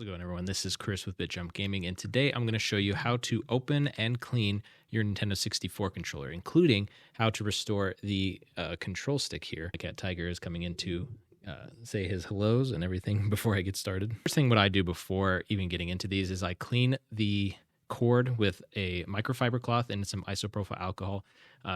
How's it going, everyone? This is Chris with Bitjump Gaming, and today I'm going to show you how to open and clean your Nintendo 64 controller, including how to restore the control stick here. My cat Tiger is coming in to say his hellos and everything before I get started. First thing what I do before even getting into these is I clean the cord with a microfiber cloth and some isopropyl alcohol.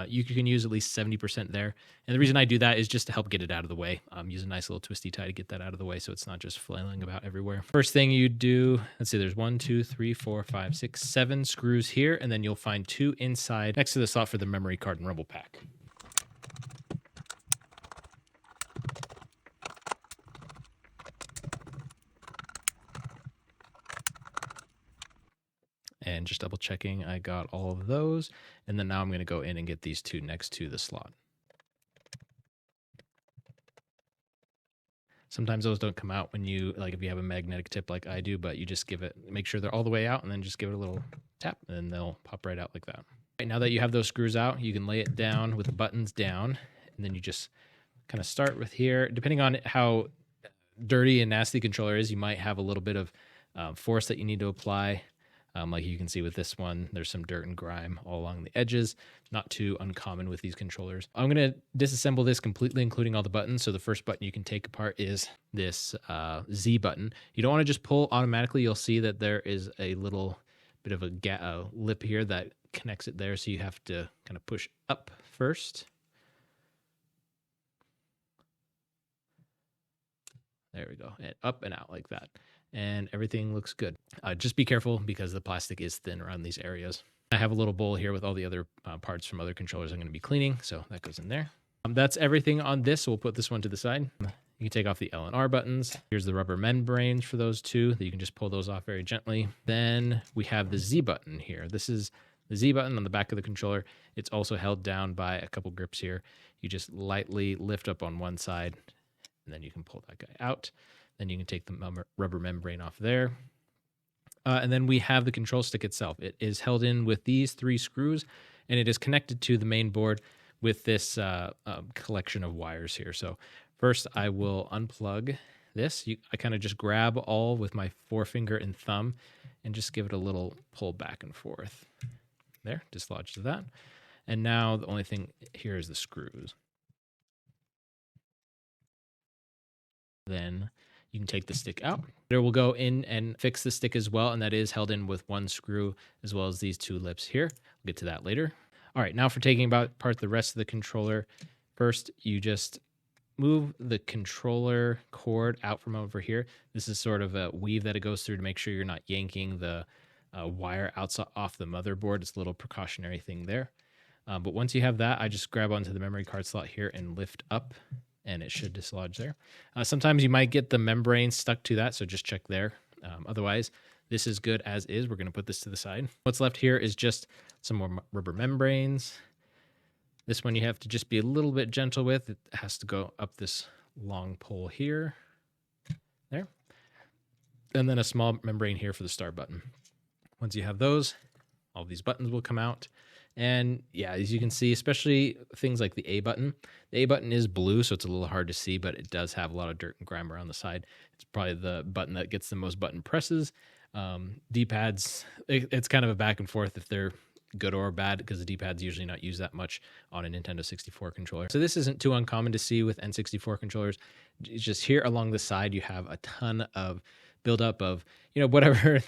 You can use at least 70% there. And the reason I do that is just to help get it out of the way. Use a nice little twisty tie to get that out of the way so it's not just flailing about everywhere. First thing you do, let's see, there's 1, 2, 3, 4, 5, 6, 7 screws here, and then you'll find 2 inside next to the slot for the memory card and rumble pack. And just double checking, I got all of those. And then now I'm going to go in and get these 2 next to the slot. Sometimes those don't come out when you, like if you have a magnetic tip like I do, but you just give it, make sure they're all the way out and then just give it a little tap and they'll pop right out like that. Right, now that you have those screws out, you can lay it down with the buttons down. And then you just kind of start with here. Depending on how dirty and nasty the controller is, you might have a little bit of force that you need to apply. Like you can see with this one, there's some dirt and grime all along the edges. Not too uncommon with these controllers. I'm going to disassemble this completely, including all the buttons. So the first button you can take apart is this Z button. You don't want to just pull automatically. You'll see that there is a little bit of a lip here that connects it there. So you have to kind of push up first. There we go. And up and out like that. And everything looks good. Just be careful because the plastic is thin around these areas. I have a little bowl here with all the other parts from other controllers I'm going to be cleaning, so that goes in there. That's everything on this, so we'll put this one to the side. You can take off the L and R buttons. Here's the rubber membranes for those 2 that you can just pull those off very gently. Then we have the Z button here. This is the Z button on the back of the controller. It's also held down by a couple grips here. You just lightly lift up on one side, and then you can pull that guy out. Then you can take the rubber membrane off there. And then we have the control stick itself. It is held in with these 3 screws, and it is connected to the main board with this collection of wires here. So first I will unplug this. I kind of just grab all with my forefinger and thumb and just give it a little pull back and forth. There, dislodged that. And now the only thing here is the screws. Then you can take the stick out. There will go in and fix the stick as well, and that is held in with 1 screw as well as these 2 lips here. We'll get to that later. All right, now for taking apart the rest of the controller. First, you just move the controller cord out from over here. This is sort of a weave that it goes through to make sure you're not yanking the wire off the motherboard. It's a little precautionary thing there. But once you have that, I just grab onto the memory card slot here and lift up, and it should dislodge there. Sometimes you might get the membrane stuck to that, so just check there. Otherwise, this is good as is. We're going to put this to the side. What's left here is just some more rubber membranes. This one you have to just be a little bit gentle with. It has to go up this long pole here. There. And then a small membrane here for the start button. Once you have those, all these buttons will come out. And yeah, as you can see, especially things like the A button. The A button is blue, so it's a little hard to see, but it does have a lot of dirt and grime around the side. It's probably the button that gets the most button presses. D-pads, it's kind of a back and forth if they're good or bad, because the D-pad's usually not used that much on a Nintendo 64 controller. So this isn't too uncommon to see with N64 controllers. It's just here along the side, you have a ton of buildup of, whatever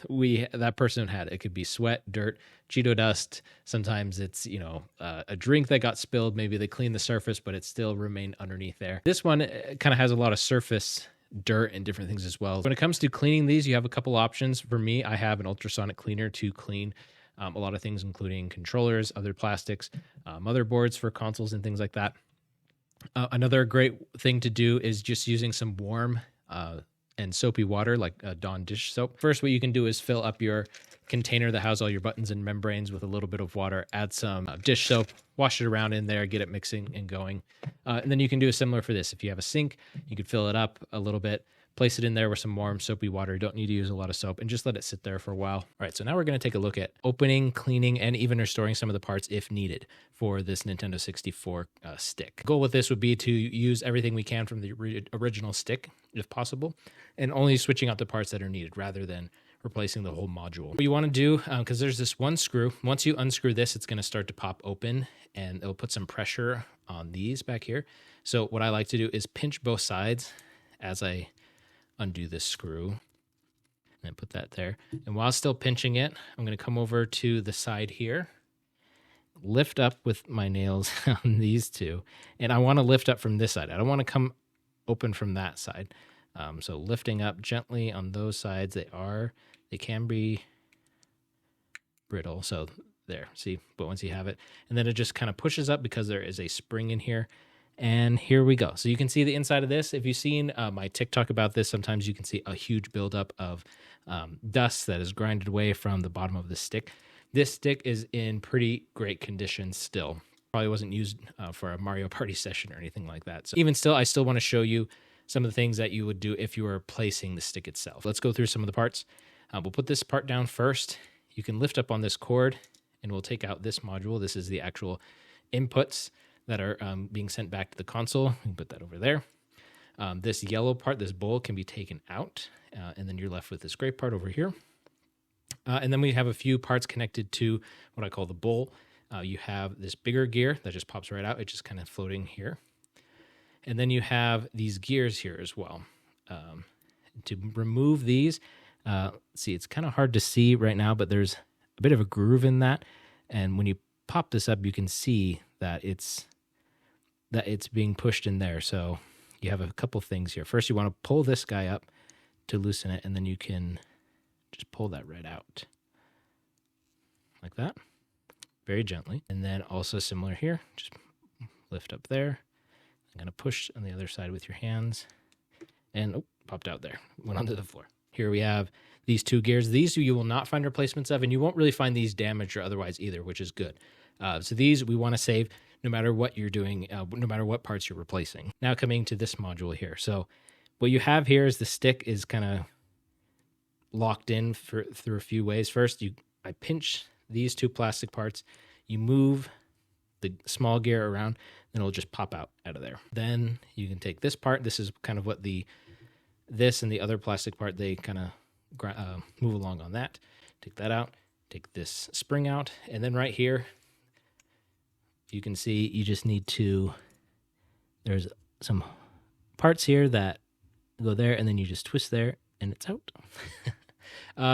that person had. It could be sweat, dirt, Cheeto dust. Sometimes it's, a drink that got spilled. Maybe they cleaned the surface, but it still remained underneath there. This one kind of has a lot of surface dirt and different things as well. When it comes to cleaning these, you have a couple options. For me, I have an ultrasonic cleaner to clean a lot of things, including controllers, other plastics, motherboards for consoles and things like that. Another great thing to do is just using some warm and soapy water, like Dawn dish soap. First, what you can do is fill up your container that has all your buttons and membranes with a little bit of water, add some dish soap, wash it around in there, get it mixing and going. And then you can do a similar for this. If you have a sink, you could fill it up a little bit, Place it in there with some warm soapy water. You don't need to use a lot of soap, and just let it sit there for a while. All right, so now we're going to take a look at opening, cleaning, and even restoring some of the parts if needed for this Nintendo 64 stick. The goal with this would be to use everything we can from the original stick, if possible, and only switching out the parts that are needed rather than replacing the whole module. What you want to do, because there's this one screw, once you unscrew this, it's going to start to pop open and it'll put some pressure on these back here. So what I like to do is pinch both sides as I undo this screw and put that there. And while still pinching it, I'm going to come over to the side here, lift up with my nails on these two, and I want to lift up from this side. I don't want to come open from that side. So lifting up gently on those sides, they can be brittle. So there, see, but once you have it, and then it just kind of pushes up because there is a spring in here. And here we go. So you can see the inside of this. If you've seen my TikTok about this, sometimes you can see a huge buildup of dust that is grinded away from the bottom of the stick. This stick is in pretty great condition still. Probably wasn't used for a Mario Party session or anything like that. So even still, I still want to show you some of the things that you would do if you were placing the stick itself. Let's go through some of the parts. We'll put this part down first. You can lift up on this cord and we'll take out this module. This is the actual inputs that are being sent back to the console. We can put that over there. This yellow part, this bowl, can be taken out, and then you're left with this gray part over here. And then we have a few parts connected to what I call the bowl. You have this bigger gear that just pops right out. It's just kind of floating here. And then you have these gears here as well. To remove these, see, it's kind of hard to see right now, but there's a bit of a groove in that. And when you pop this up, you can see that it's being pushed in there. So you have a couple things here. First, you want to pull this guy up to loosen it, and then you can just pull that right out like that, very gently. And then also similar here, just lift up there. I'm going to push on the other side with your hands, and popped out there, went onto the floor. Here we have these two gears. These you will not find replacements of, and you won't really find these damaged or otherwise either, which is good. So these we want to save no matter what you're doing, no matter what parts you're replacing. Now coming to this module here. So what you have here is the stick is kind of locked in through a few ways. First, I pinch these two plastic parts. You move the small gear around, and it'll just pop out of there. Then you can take this part. This is kind of what this and the other plastic part, they kind of move along on that. Take that out. Take this spring out. And then right here, you can see you just need to, there's some parts here that go there, and then you just twist there, and it's out.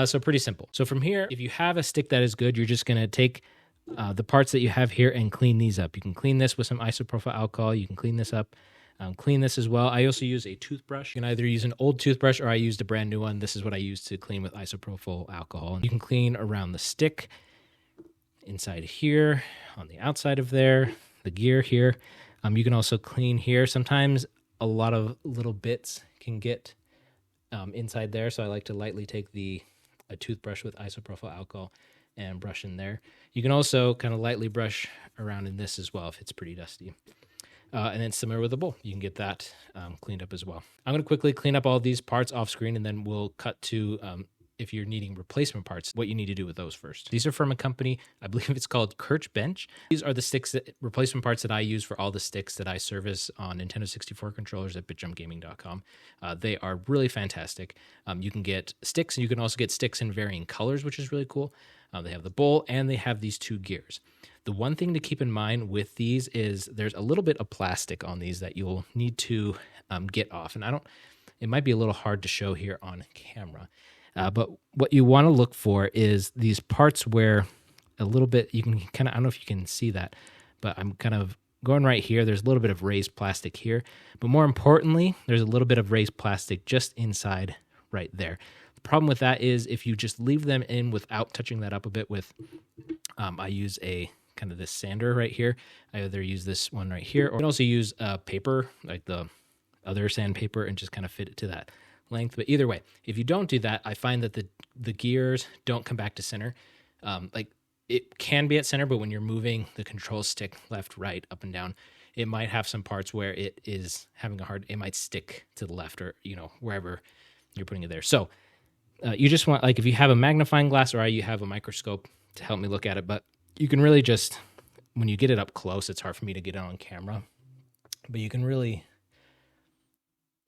So pretty simple. So from here, if you have a stick that is good, you're just going to take the parts that you have here and clean these up. You can clean this with some isopropyl alcohol. You can clean this up. Clean this as well. I also use a toothbrush. You can either use an old toothbrush or I used a brand new one. This is what I use to clean with isopropyl alcohol. And you can clean around the stick, inside here, on the outside of there, the gear here. You can also clean here. Sometimes a lot of little bits can get inside there, so I like to lightly take a toothbrush with isopropyl alcohol and brush in there. You can also kind of lightly brush around in this as well if it's pretty dusty. And then similar with the bowl, you can get that cleaned up as well. I'm going to quickly clean up all these parts off screen, and then we'll cut to if you're needing replacement parts, what you need to do with those first. These are from a company, I believe it's called Kirch Bench. These are the replacement parts that I use for all the sticks that I service on Nintendo 64 controllers at bitjumpgaming.com. They are really fantastic. You can get sticks, and you can also get sticks in varying colors, which is really cool. They have the bowl, and they have these two gears. The one thing to keep in mind with these is there's a little bit of plastic on these that you'll need to get off. And it might be a little hard to show here on camera. But what you want to look for is these parts where a little bit, you can kind of, I don't know if you can see that, but I'm kind of going right here. There's a little bit of raised plastic here. But more importantly, there's a little bit of raised plastic just inside right there. The problem with that is if you just leave them in without touching that up a bit with, I use a kind of this sander right here. I either use this one right here, or I can also use paper, like the other sandpaper, and just kind of fit it to that length. But either way, if you don't do that, I find that the gears don't come back to center. Like it can be at center, but when you're moving the control stick left, right, up and down, it might have some parts where it is having it might stick to the left or, wherever you're putting it there. So you just want, like if you have a magnifying glass or you have a microscope to help me look at it, but you can really just, when you get it up close, it's hard for me to get it on camera, but you can really,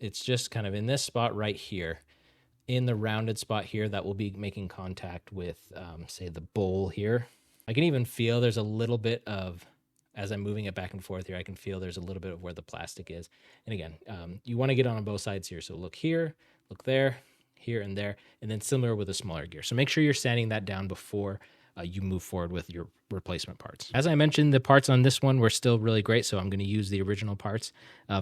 it's just kind of in this spot right here, in the rounded spot here that will be making contact with, say, the bowl here. I can even feel there's a little bit of, as I'm moving it back and forth here, I can feel there's a little bit of where the plastic is. And again, you want to get on both sides here. So look here, look there, here and there, and then similar with a smaller gear. So make sure you're sanding that down before you move forward with your replacement parts. As I mentioned, the parts on this one were still really great, so I'm going to use the original parts.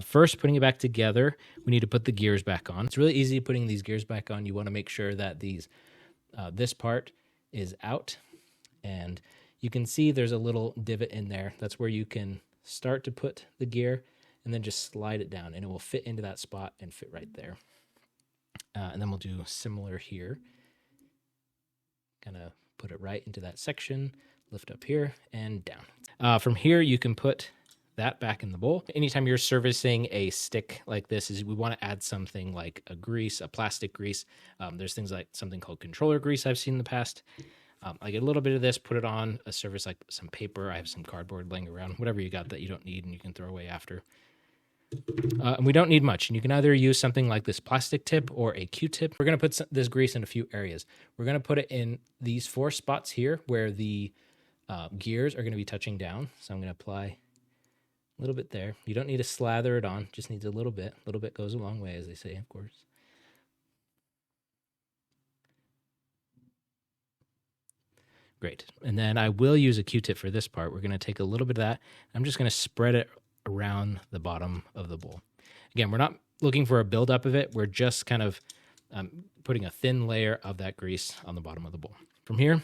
First, putting it back together, we need to put the gears back on. It's really easy putting these gears back on. You want to make sure that this part is out, and you can see there's a little divot in there. That's where you can start to put the gear and then just slide it down, and it will fit into that spot and fit right there. And then we'll do similar here. Kind of put it right into that section, lift up here and down. From here, you can put that back in the bowl. Anytime you're servicing a stick like this, we want to add something like a grease, a plastic grease. There's things like something called controller grease I've seen in the past. I get a little bit of this, put it on a surface like some paper. I have some cardboard laying around, whatever you got that you don't need and you can throw away after. And we don't need much. And you can either use something like this plastic tip or a Q-tip. We're going to put this grease in a few areas. We're going to put it in these 4 spots here where the gears are going to be touching down. So I'm going to apply a little bit there. You don't need to slather it on. Just needs a little bit. A little bit goes a long way, as they say, of course. Great. And then I will use a Q-tip for this part. We're going to take a little bit of that. I'm just going to spread it around the bottom of the bowl. Again, we're not looking for a buildup of it. We're just kind of putting a thin layer of that grease on the bottom of the bowl. From here,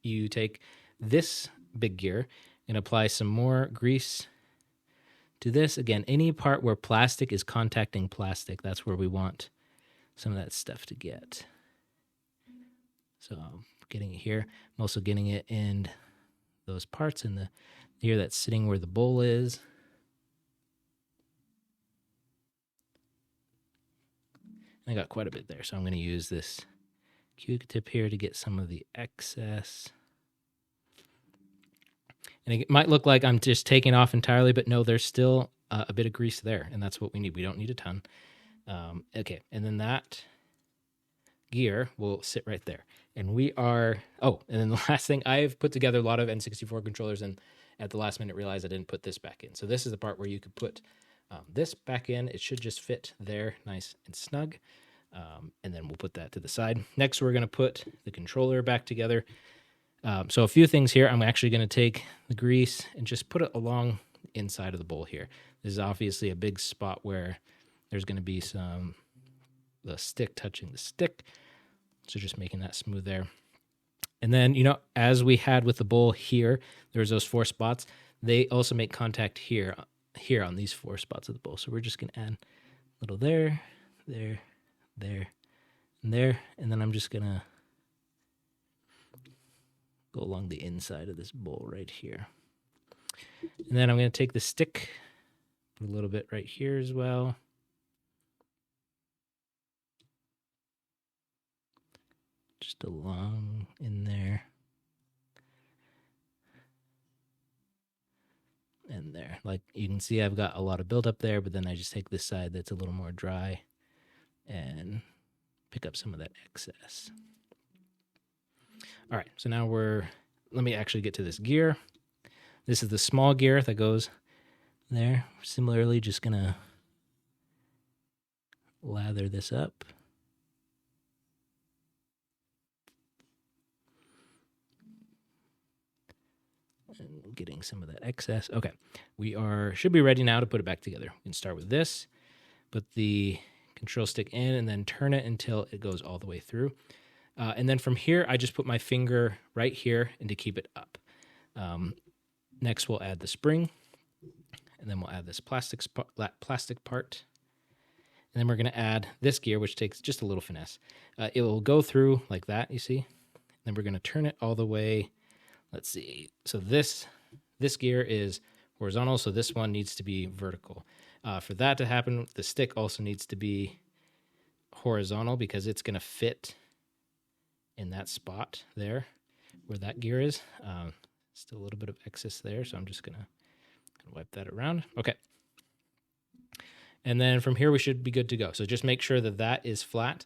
you take this big gear and apply some more grease to this. Again, any part where plastic is contacting plastic, that's where we want some of that stuff to get. So I'm getting it here. I'm also getting it in those parts in the here that's sitting where the bowl is. I got quite a bit there, so I'm going to use this Q-tip here to get some of the excess. And it might look like I'm just taking off entirely, but no, there's still a bit of grease there, and that's what we need. We don't need a ton. Okay, and then that gear will sit right there. And and then the last thing, I've put together a lot of N64 controllers, and at the last minute realized I didn't put this back in. So this is the part where you could put this back in. It should just fit there nice and snug. And then we'll put that to the side. Next, we're going to put the controller back together. So a few things here. I'm actually going to take the grease and just put it along the inside of the bowl here. This is obviously a big spot where there's going to be the stick touching the stick. So just making that smooth there. And then, as we had with the bowl here, there's those 4 spots. They also make contact here on these 4 spots of the bowl. So we're just going to add a little there, there, there, and there. And then I'm just going to go along the inside of this bowl right here. And then I'm going to take the stick, put a little bit right here as well. Just along in there. And there. Like you can see, I've got a lot of buildup there, but then I just take this side that's a little more dry and pick up some of that excess. All right, so now let me actually get to this gear. This is the small gear that goes there. Similarly, just gonna lather this up. And getting some of that excess. Okay, we should be ready now to put it back together. We can start with this, put the control stick in, and then turn it until it goes all the way through. And then from here, I just put my finger right here and to keep it up. Next, we'll add the spring, and then we'll add this plastic part. And then we're going to add this gear, which takes just a little finesse. It will go through like that, you see. Then we're going to turn it all the way. Let's see. So this gear is horizontal, so this one needs to be vertical. For that to happen, the stick also needs to be horizontal because it's going to fit in that spot there where that gear is. Still a little bit of excess there, so I'm just going to wipe that around. Okay. And then from here, we should be good to go. So just make sure that that is flat,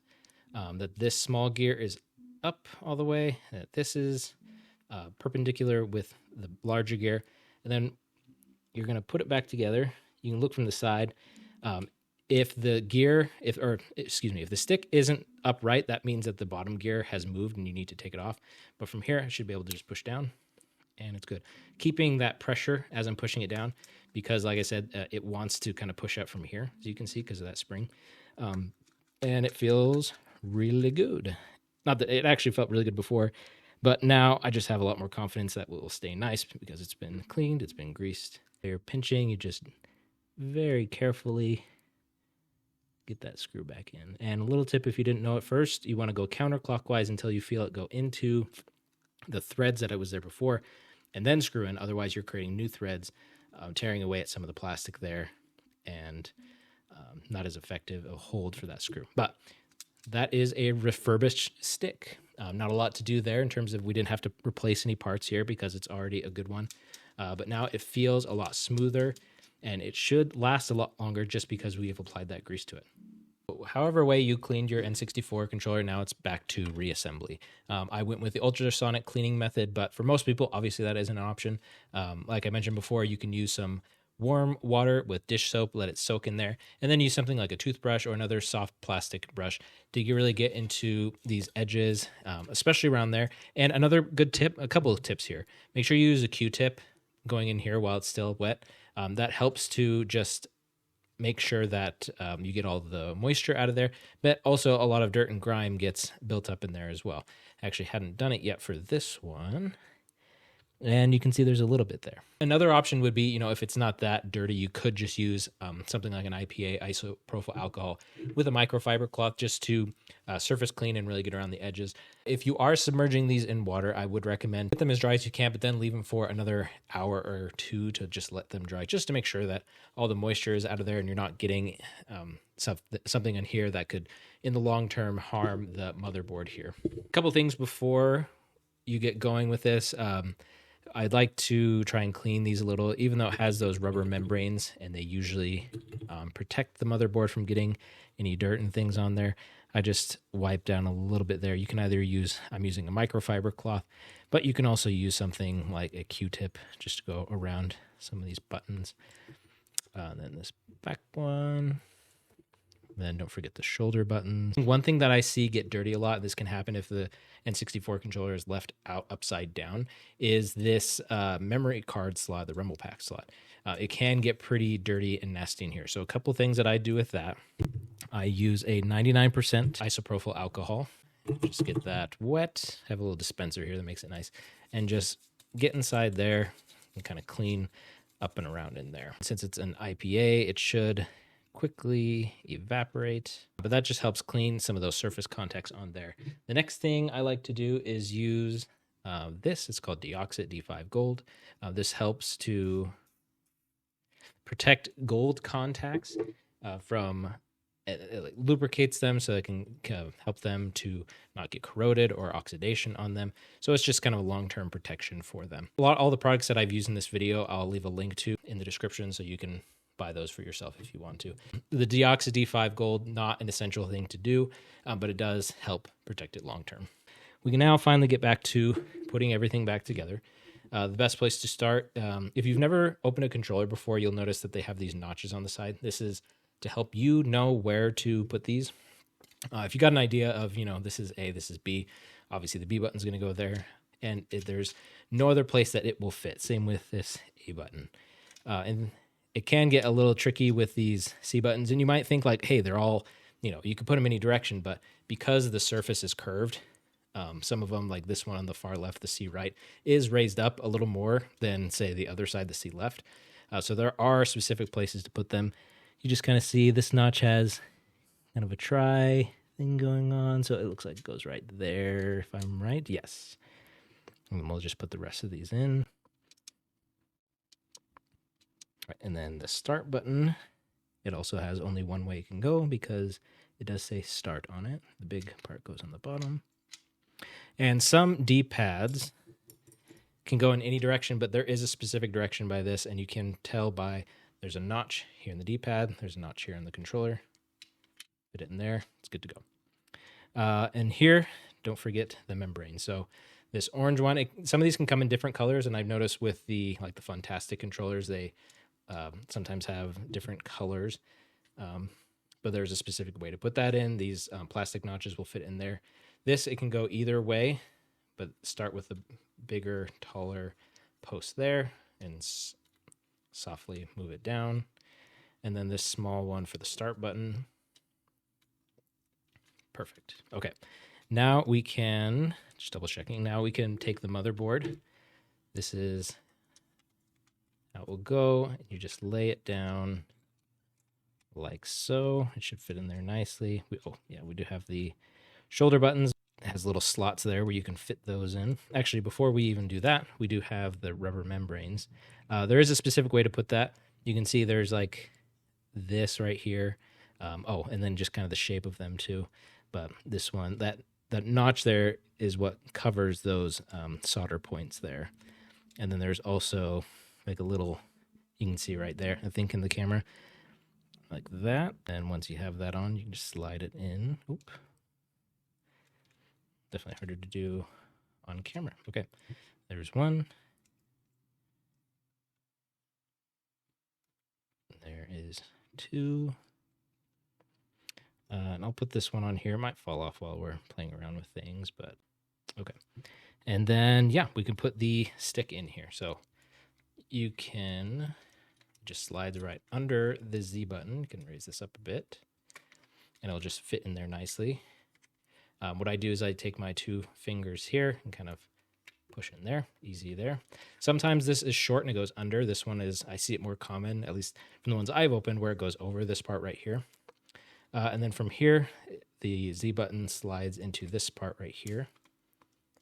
that this small gear is up all the way, that this is perpendicular with the larger gear. And then you're going to put it back together. You can look from the side. If the stick isn't upright, that means that the bottom gear has moved and you need to take it off. But from here, I should be able to just push down and it's good. Keeping that pressure as I'm pushing it down because, like I said, it wants to kind of push up from here, as you can see, because of that spring. And it feels really good. Not that it actually felt really good before, but now I just have a lot more confidence that it will stay nice because it's been cleaned, it's been greased. You're pinching, you just very carefully get that screw back in. And a little tip, if you didn't know at first, you want to go counterclockwise until you feel it go into the threads that it was there before, and then screw in. Otherwise, you're creating new threads, tearing away at some of the plastic there, and not as effective a hold for that screw. But that is a refurbished stick. Not a lot to do there in terms of we didn't have to replace any parts here because it's already a good one. But now it feels a lot smoother, and it should last a lot longer just because we have applied that grease to it. However way you cleaned your N64 controller, now it's back to reassembly. I went with the ultrasonic cleaning method, but for most people, obviously that isn't an option. Like I mentioned before, you can use some warm water with dish soap, let it soak in there, and then use something like a toothbrush or another soft plastic brush to really get into these edges, especially around there. And another good tip, a couple of tips here. Make sure you use a Q-tip going in here while it's still wet. That helps to just make sure that you get all the moisture out of there, but also a lot of dirt and grime gets built up in there as well. I actually hadn't done it yet for this one, and you can see there's a little bit there. Another option would be, if it's not that dirty, you could just use something like an IPA, isopropyl alcohol, with a microfiber cloth just to surface clean and really get around the edges. If you are submerging these in water, I would recommend get them as dry as you can, but then leave them for another hour or two to just let them dry, just to make sure that all the moisture is out of there and you're not getting something in here that could, in the long term, harm the motherboard here. A couple things before you get going with this. I'd like to try and clean these a little, even though it has those rubber membranes and they usually protect the motherboard from getting any dirt and things on there. I just wipe down a little bit there. You can either use, I'm using a microfiber cloth, but you can also use something like a Q-tip just to go around some of these buttons. And then this back one. Then don't forget the shoulder buttons. One thing that I see get dirty a lot, this can happen if the N64 controller is left out upside down, is this memory card slot, the rumble pack slot. It can get pretty dirty and nasty in here. So a couple things that I do with that. I use a 99% isopropyl alcohol. Just get that wet. Have a little dispenser here that makes it nice. And just get inside there and kind of clean up and around in there. Since it's an IPA, it should quickly evaporate, but that just helps clean some of those surface contacts on there. The next thing I like to do is use this. It's called Deoxit D5 Gold. This helps to protect gold contacts from it lubricates them so it can help them to not get corroded or oxidation on them. So it's just kind of a long-term protection for them. All the products that I've used in this video, I'll leave a link to in the description so you can buy those for yourself if you want to. The Deoxit D5 Gold, not an essential thing to do, but it does help protect it long term. We can now finally get back to putting everything back together. The best place to start, if you've never opened a controller before, you'll notice that they have these notches on the side. This is to help you know where to put these. If you got an idea of, this is A, this is B, obviously the B button's going to go there, and there's no other place that it will fit. Same with this A button. And it can get a little tricky with these C buttons, and you might think like, hey, they're all, you could put them any direction, but because the surface is curved, some of them, like this one on the far left, the C right, is raised up a little more than, say, the other side, the C left. So there are specific places to put them. You just kind of see this notch has kind of a try thing going on, so it looks like it goes right there, if I'm right. Yes. And we'll just put the rest of these in. Right, and then the start button, it also has only one way it can go because it does say start on it. The big part goes on the bottom. And some D-pads can go in any direction, but there is a specific direction by this, and you can tell by there's a notch here in the D-pad, there's a notch here in the controller. Put it in there, it's good to go. And here, don't forget the membrane. So this orange one, some of these can come in different colors, and I've noticed with the Fantastic controllers, they sometimes have different colors, but there's a specific way to put that in. These plastic notches will fit in there. This, it can go either way, but start with the bigger, taller post there and softly move it down. And then this small one for the start button. Perfect. Okay. Now we can, just double checking, now we can take the motherboard. This is how it will go. You just lay it down like so. It should fit in there nicely. We do have the shoulder buttons. It has little slots there where you can fit those in. Actually, before we even do that, we do have the rubber membranes. There is a specific way to put that. You can see there's like this right here. And then just kind of the shape of them too. But this one, that notch there is what covers those solder points there. And then there's also like a little, you can see right there, I think in the camera, like that. And once you have that on, you can just slide it in. Oop. Definitely harder to do on camera. Okay, there's one. There is two. And I'll put this one on here. It might fall off while we're playing around with things, but okay. And then, yeah, we can put the stick in here. So you can just slide right under the Z button. You can raise this up a bit, and it'll just fit in there nicely. What I do is I take my two fingers here and kind of push in there, easy there. Sometimes this is short and it goes under. This one is, I see it more common, at least from the ones I've opened, where it goes over this part right here. And then from here, the Z button slides into this part right here,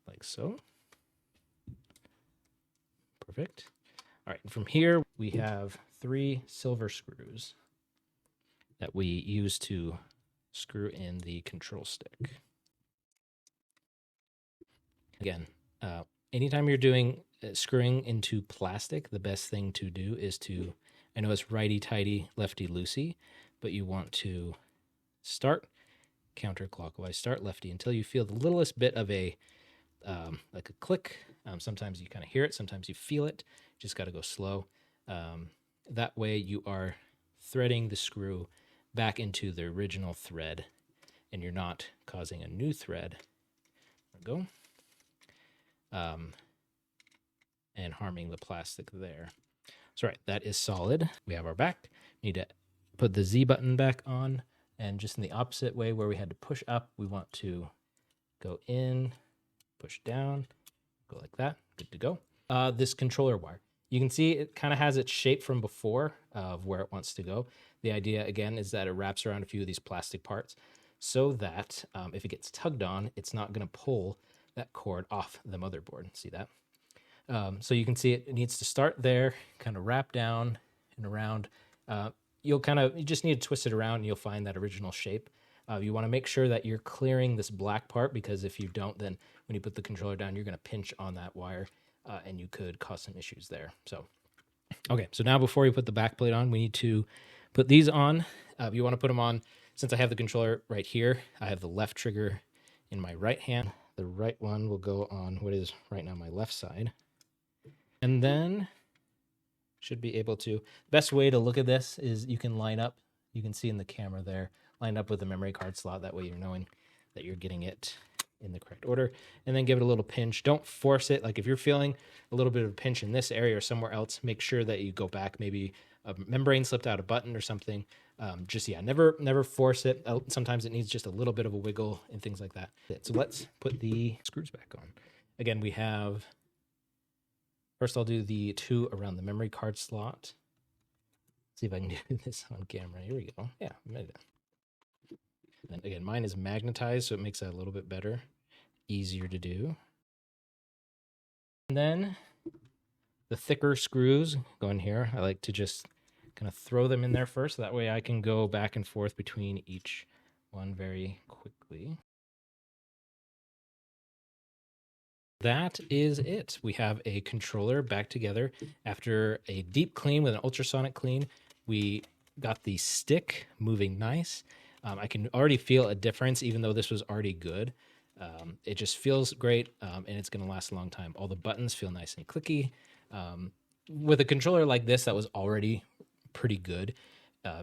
like so. Perfect. All right, and from here, we have 3 silver screws that we use to screw in the control stick. Again, anytime you're doing screwing into plastic, the best thing to do is to, I know it's righty-tighty, lefty-loosey, but you want to start counterclockwise, start lefty until you feel the littlest bit of a, like a click. Sometimes you kind of hear it, sometimes you feel it. You just got to go slow. That way you are threading the screw back into the original thread, and you're not causing a new thread. There we go. And harming the plastic there. So right, that is solid. We have our back. We need to put the Z button back on, and just in the opposite way where we had to push up, we want to go in, push down, go like that. Good to go. This controller wire. You can see it kind of has its shape from before of where it wants to go. The idea, again, is that it wraps around a few of these plastic parts so that if it gets tugged on, it's not going to pull that cord off the motherboard. See that? So you can see it needs to start there, kind of wrap down and around. You just need to twist it around and you'll find that original shape. You want to make sure that you're clearing this black part, because if you don't, then when you put the controller down, you're going to pinch on that wire and you could cause some issues there. So, okay, so now before we put the back plate on, we need to put these on. You want to put them on, since I have the controller right here, I have the left trigger in my right hand. The right one will go on what is right now my left side. And then should be able to, best way to look at this is you can line up, you can see in the camera there, line up with the memory card slot. That way you're knowing that you're getting it in the correct order. And then give it a little pinch. Don't force it. Like if you're feeling a little bit of a pinch in this area or somewhere else, make sure that you go back. Maybe a membrane slipped out a button or something. Never force it. Sometimes it needs just a little bit of a wiggle and things like that. So let's put the screws back on. Again, we have, first I'll do the 2 around the memory card slot. See if I can do this on camera. Here we go. Yeah, I made it. And again, mine is magnetized, so it makes that a little bit better, easier to do. And then the thicker screws go in here. I like to just Gonna throw them in there first. That way I can go back and forth between each one very quickly. That is it. We have a controller back together after a deep clean with an ultrasonic clean. We got the stick moving nice. I can already feel a difference, even though this was already good. It just feels great, and it's going to last a long time. All the buttons feel nice and clicky. With a controller like this that was already pretty good,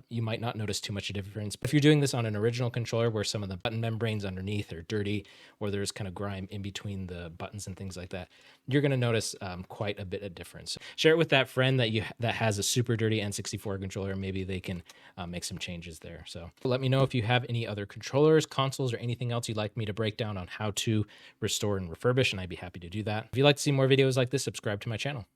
you might not notice too much of a difference. But if you're doing this on an original controller where some of the button membranes underneath are dirty, or there's kind of grime in between the buttons and things like that, you're going to notice quite a bit of difference. Share it with that friend that has a super dirty N64 controller. Maybe they can make some changes there. So let me know if you have any other controllers, consoles, or anything else you'd like me to break down on how to restore and refurbish, and I'd be happy to do that. If you'd like to see more videos like this, subscribe to my channel.